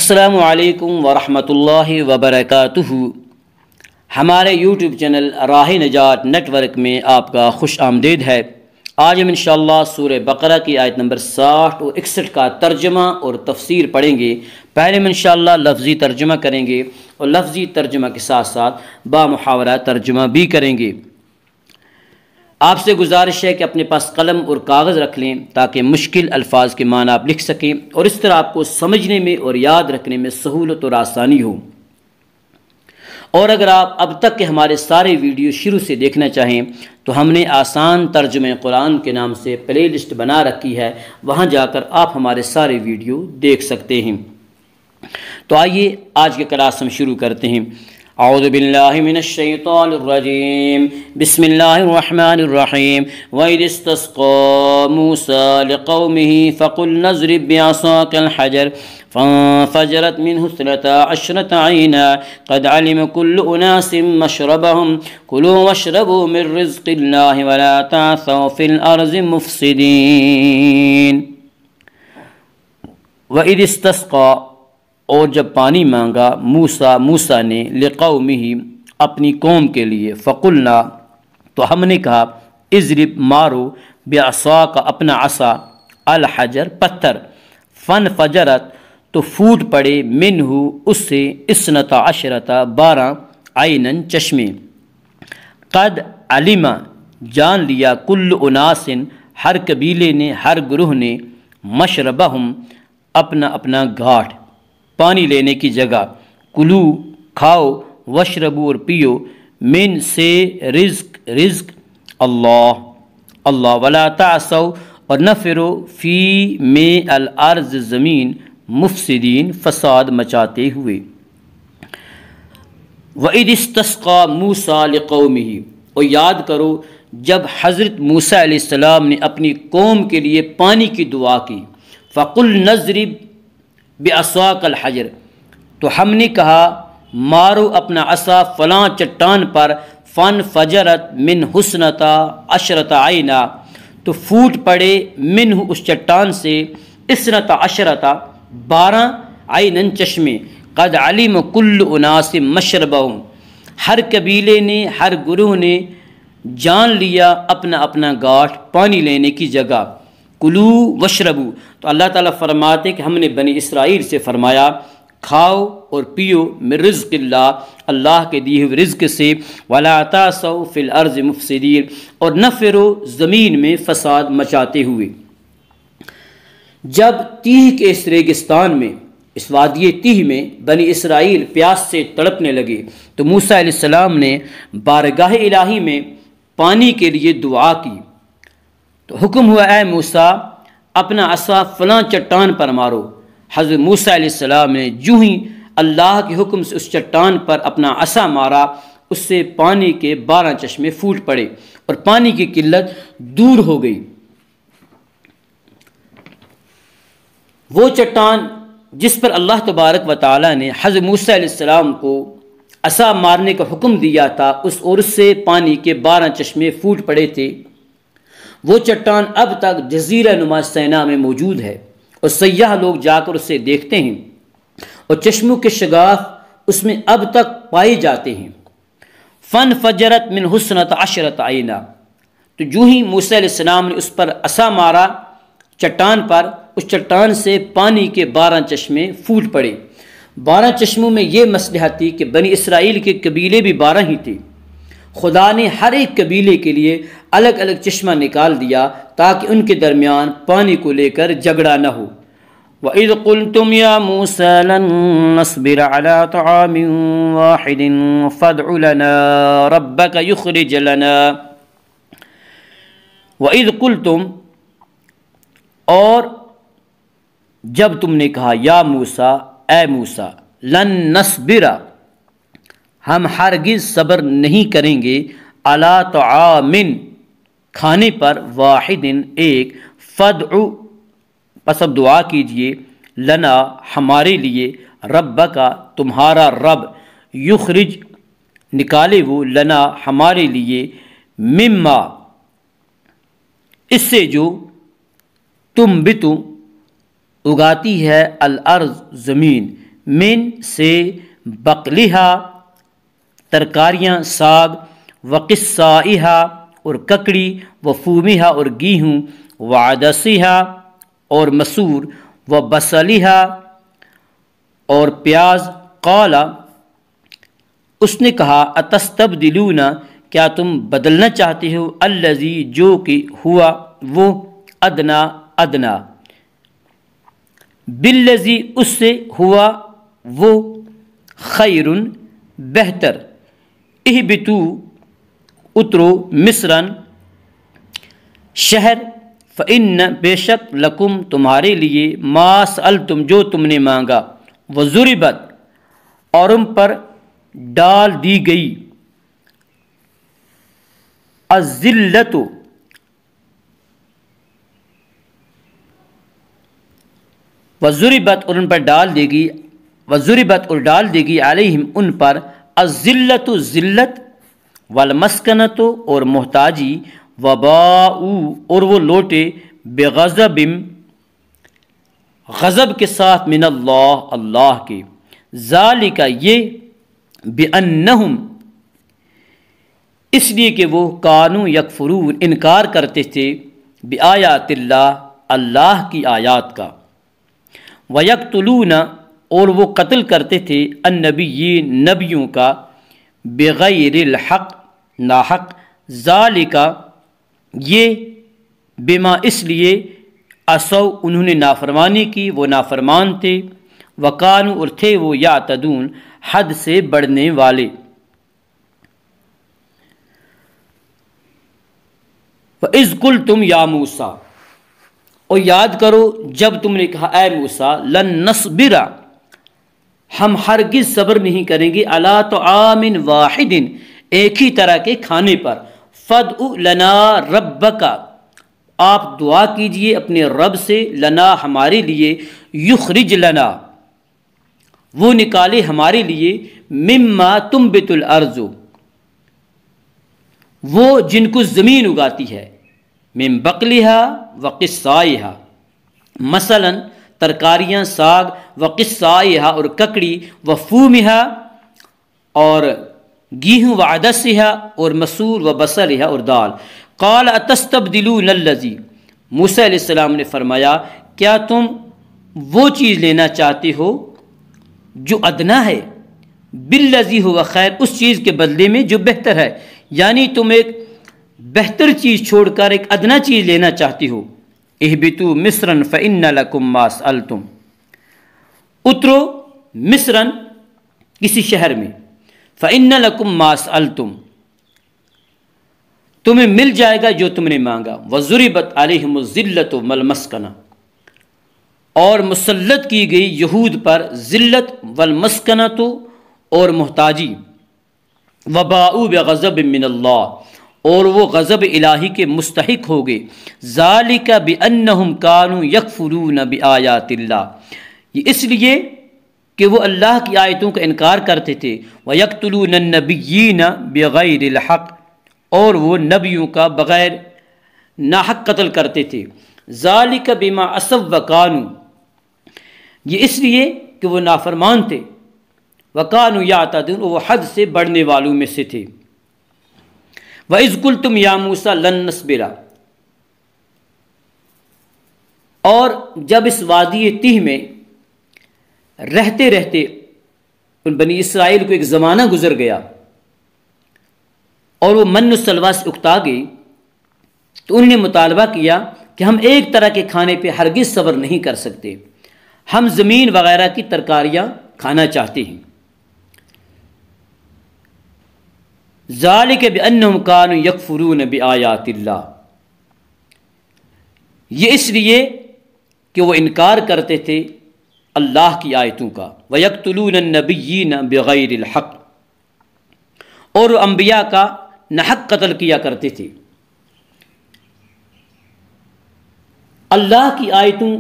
السلام علیکم ورحمۃ اللہ وبرکاتہ۔ ہمارے یوٹیوب چینل راہ نجات نیٹ ورک میں آپ کا خوش آمدید ہے۔ آج ہم انشاءاللہ سورہ بقرہ کی آیت نمبر 60 اور 61 کا ترجمہ اور تفسیر پڑھیں گے۔ پہلے ہم انشاءاللہ لفظی ترجمہ کریں گے اور لفظی ترجمہ کے ساتھ ساتھ با محاورہ ترجمہ بھی کریں گے۔ آپ سے گزارش ہے کہ اپنے پاس قلم اور کاغذ رکھ لیں تاکہ مشکل الفاظ کے معنی آپ لکھ سکیں اور اس طرح آپ کو سمجھنے میں اور یاد رکھنے میں سہولت اور آسانی ہو۔ اور اگر آپ اب تک کے ہمارے سارے ویڈیو شروع سے دیکھنا چاہیں تو ہم نے آسان ترجمہ قرآن کے نام سے پلے لسٹ بنا رکھی ہے، وہاں جا کر آپ ہمارے سارے ویڈیو دیکھ سکتے ہیں۔ تو آئیے آج کے کلاس ہم شروع کرتے ہیں۔ اعوذ باللہ من الشیطان الرجیم، بسم اللہ الرحمن الرحیم۔ وَإِذِ اسْتَسْقَىٰ مُوسَىٰ لِقَوْمِهِ فَقُلْنَا اضْرِب بِّعَصَاكَ الْحَجَرَ فَانفَجَرَتْ مِنْهُ اثْنَتَا عَشْرَةَ عَيْنًا قَدْ عَلِمَ كُلُّ أُنَاسٍ مَّشْرَبَهُمْ كُلُوا وَاشْرَبُوا مِن رِّزْقِ اللَّهِ وَلَا تَعْثَوْا فِي الْأَرْضِ مُفْسِدِينَ۔ وَإِذِ اسْتَسْقَىٰ، اور جب پانی مانگا موسیٰ نے لقومہ اپنی قوم کے لیے، فقلنا تو ہم نے کہا، اضرب مارو، بعصاک اپنا عصا، الحجر پتھر، فانفجرت تو پھوٹ پڑے، منہ اس سے، اثنتا عشرتا 12 عینن چشمے، قد علم جان لیا، کل اناس ہر قبیلے نے، ہر گروہ نے، مشربہم اپنا اپنا گھاٹ، پانی لینے کی جگہ، کلو کھاؤ، وشربو اور پیو، من سے رزق اللہ، ولا تعصوا اور نہ پھرو، فی میں الارض زمین، مفسدین فساد مچاتے ہوئے۔ وَإِذِ اسْتَسْقَىٰ مُوسَىٰ لِقَوْمِهِ، اور یاد کرو جب حضرت موسیٰ علیہ السلام نے اپنی قوم کے لیے پانی کی دعا کی، فَقُلْنَا اضْرِب بعصاک الحجر، تو ہم نے کہا مارو اپنا عصا فلاں چٹان پر، فانفجرت من حسنتا عشرت عینا تو پھوٹ پڑے، منہ اس چٹان سے، اثنتا عشرتا 12 عینن چشمے، قد علم کل اناس مشربہم ہر قبیلے نے، ہر گروہ نے جان لیا اپنا اپنا گھاٹ، پانی لینے کی جگہ، کلو وشربو، تو اللہ تعالیٰ فرماتے ہیں کہ ہم نے بنی اسرائیل سے فرمایا کھاؤ اور پیو، من رزق اللہ کے دیے ہوئے رزق سے، ولا تعثوا فی الارض مفسدین اور نہ پھرو زمین میں فساد مچاتے ہوئے۔ جب تیہ کے اس ریگستان میں، اس وادی تیہ میں بنی اسرائیل پیاس سے تڑپنے لگے تو موسیٰ علیہ السلام نے بارگاہ الہی میں پانی کے لیے دعا کی، تو حکم ہوا، اے موسیٰ اپنا عصا فلاں چٹان پر مارو۔ حضرت موسیٰ علیہ السلام نے جو ہی اللہ کے حکم سے اس چٹان پر اپنا عصا مارا، اس سے پانی کے 12 چشمے پھوٹ پڑے اور پانی کی قلت دور ہو گئی۔ وہ چٹان جس پر اللہ تبارک و تعالیٰ نے حضرت موسیٰ علیہ السلام کو عصا مارنے کا حکم دیا تھا، اس سے پانی کے 12 چشمے پھوٹ پڑے تھے، وہ چٹان اب تک جزیرہ نما سینا میں موجود ہے اور سیاح لوگ جا کر اسے دیکھتے ہیں اور چشموں کے شگاف اس میں اب تک پائے جاتے ہیں۔ فانفجرت من حسنت عشرت عینا، تو جو ہی موسیٰ علیہ السلام نے اس پر عصا مارا چٹان پر، اس چٹان سے پانی کے 12 چشمے پھوٹ پڑے۔ 12 چشموں میں یہ مصلحت تھی کہ بنی اسرائیل کے قبیلے بھی 12 ہی تھے، خدا نے ہر ایک قبیلے کے لیے الگ الگ چشمہ نکال دیا تاکہ ان کے درمیان پانی کو لے کر جھگڑا نہ ہو۔ وَإِذْ قُلْتُمْ يَا مُوسَىٰ لَن نَّصْبِرَ عَلَىٰ طَعَامٍ وَاحِدٍ فَادْعُ لَنَا رَبَّكَ يُخْرِجْ لَنَا۔ وَإِذْ قُلْتُمْ، اور جب تم نے کہا، یا موسیٰ اے موسیٰ، لن نصبر ہم ہرگز صبر نہیں کریں گے، علی طعام کھانے پر، واحد ایک، فادعو پس اب دعا کیجئے، لنا ہمارے لیے، رب کا تمہارا رب، یخرج نکالے وہ، لنا ہمارے لیے، مما اس سے جو، تم بتو اگاتی ہے، الارض زمین، من سے بقلیہا ترکاریاں ساگ، وقصائہا اور ککڑی، وفومیہا اور گیہوں، وعدسیہا اور مسور، وبصلیہا اور پیاز۔ قال اس نے کہا اتستبدلون کیا تم بدلنا چاہتے ہو الذی جو کہ ہوا وہ ادنا ادنا بالذی اس سے ہوا وہ خیر بہتر، اہبتو اترو مصرن شہر، فإن بے شک لکم تمہارے لیے ما سألتم جو تم نے مانگا، وضربت اور ان پر ڈال دی گئی، الذلت وضربت اور ان پر ڈال دے گی، وضربت اور ڈال دے گی علیہم ان پر، الذلت ذلت، والمسکنت اور محتاجی، وباؤ اور وہ لوٹے، بغضب غضب کے ساتھ، من اللہ اللہ کے، ذالک یہ، بأنہم اس لیے کہ وہ کانوا یکفرون انکار کرتے تھے، بآیات اللہ اللہ کی آیات کا، ویقتلون اور وہ قتل کرتے تھے، النبیین نبیوں کا، بغیر الحق ناحق، ذالک یہ، بما اس لیے، عصوا انہوں نے نافرمانی کی، وہ نافرمان تھے، وکانوا اور تھے وہ، یعتدون حد سے بڑھنے والے۔ وَإِذْ قُلْتُمْ يَا مُوسَىٰ اور یاد کرو جب تم نے کہا اے موسیٰ، لن نصبر ہم ہرگز صبر نہیں کریں گے، علی طعام واحد ایک ہی طرح کے کھانے پر، فادع لنا ربک آپ دعا کیجئے اپنے رب سے، لنا ہمارے لیے، یخرج لنا وہ نکالے ہمارے لیے، مما تنبت الارض وہ جن کو زمین اگاتی ہے، من بقلہا وقصائہا مثلا ترکاریاں ساگ، وقصائہا اور ککڑی، وفومہا اور گیہوں، وعدسہا اور مسور، وبصلہا اور دال۔ قال اتستبدلون الذی موسیٰ علیہ السلام نے فرمایا کیا تم وہ چیز لینا چاہتے ہو جو ادنا ہے، بالذی ہوا خیر اس چیز کے بدلے میں جو بہتر ہے، یعنی تم ایک بہتر چیز چھوڑ کر ایک ادنا چیز لینا چاہتی ہو، اہبتوا مصرا فإن لکم ما سألتم اترو مصرا کسی شہر میں، فإن لکم ما سألتم تمہیں مل جائے گا جو تم نے مانگا، وضربت علیہم الذلۃ والمسکنہ اور مسلط کی گئی یہود پر ذلت، والمسکنۃ اور محتاجی، وباؤ بغضب من اللہ اور وہ غضب الہی کے مستحق ہو گئے، ذالک بانہم کانوا یکفرون بآیات اللہ یہ اس لیے کہ وہ اللہ کی آیتوں کا انکار کرتے تھے، ویقتلون النبیین بغیر الحق اور وہ نبیوں کا بغیر ناحق قتل کرتے تھے، ذالک بما عصوا وکانوا یہ اس لیے کہ وہ نافرمان تھے، وکانوا یعتدون وہ حد سے بڑھنے والوں میں سے تھے۔ وَإِذْ قُلْتُمْ يَا مُوسَىٰ لَن نَّصْبِرَ اور جب اس وادی تیہ میں رہتے رہتے ان بنی اسرائیل کو ایک زمانہ گزر گیا اور وہ من و سلویٰ سے اکتا گئی، تو انہوں نے مطالبہ کیا کہ ہم ایک طرح کے کھانے پہ ہرگز صبر نہیں کر سکتے، ہم زمین وغیرہ کی ترکاریاں کھانا چاہتے ہیں۔ ذالک بانہم کانوا یکفرون بآیات اللہ یہ اس لیے کہ وہ انکار کرتے تھے اللہ کی آیتوں کا، ویقتلون النبیین بغیر الحق اور انبیاء کا ناحق قتل کیا کرتے تھے۔ اللہ کی آیتوں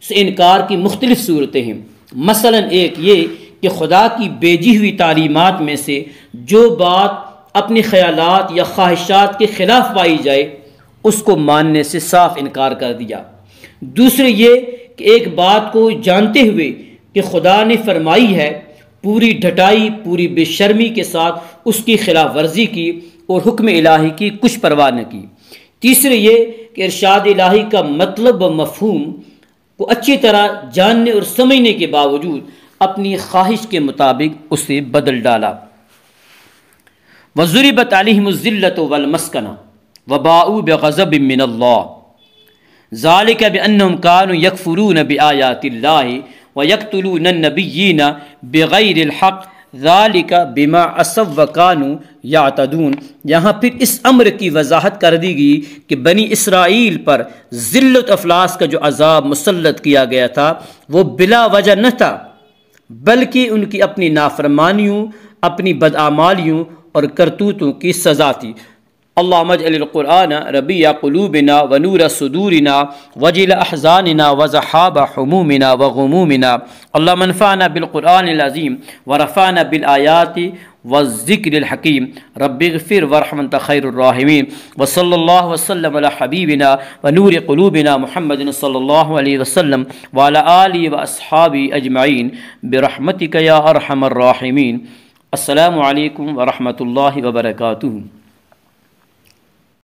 سے انکار کی مختلف صورتیں ہیں، مثلا ایک یہ کہ خدا کی بھیجی ہوئی تعلیمات میں سے جو بات اپنے خیالات یا خواہشات کے خلاف پائی جائے اس کو ماننے سے صاف انکار کر دیا۔ دوسرے یہ کہ ایک بات کو جانتے ہوئے کہ خدا نے فرمائی ہے، پوری ڈھٹائی، پوری بے شرمی کے ساتھ اس کی خلاف ورزی کی اور حکم الہی کی کچھ پرواہ نہ کی۔ تیسرے یہ کہ ارشاد الہی کا مطلب و مفہوم کو اچھی طرح جاننے اور سمجھنے کے باوجود اپنی خواہش کے مطابق اسے بدل ڈالا۔ وَضُرِبَتْ عَلَيْهِمُ الذِّلَّةُ وَالْمَسْكَنَةُ وَبَاءُوا بِغَضَبٍ مِّنَ اللَّهِ ذَلِكَ بِأَنَّهُمْ كَانُوا يَكْفُرُونَ بِآيَاتِ اللَّهِ وَيَقْتُلُونَ النَّبِيِّينَ بِغَيْرِ الْحَقِّ ذَلِكَ بِمَا عَصَوا وَكَانُوا يَعْتَدُونَ۔ یہاں پھر اس امر کی وضاحت کر دی گئی کہ بنی اسرائیل پر ذلت افلاس کا جو عذاب مسلط کیا گیا تھا وہ بلا وجہ نہ تھا، بلکہ ان کی اپنی نافرمانیوں، اپنی بدعمالیوں اور کرتوتوں کی سزا تھی۔ اللہم اجعل القرآن ربیع قلوبنا ونور صدورنا وجل احزاننا وذہاب حمومنا وغمومنا۔ اللہم انفعنا بالقرآن العظیم ورفعنا بالآیات والذکر الحکیم۔ رب اغفر وارحم انت خیر الراحمین۔ وصلی اللہ وسلم علی حبیبنا ونور قلوبنا محمد صلی اللہ علیہ وسلم وعلی آلہ واصحابہ اجمعین برحمتک یا ارحم الراحمین۔ السلام علیکم ورحمۃ اللہ وبرکاتہ۔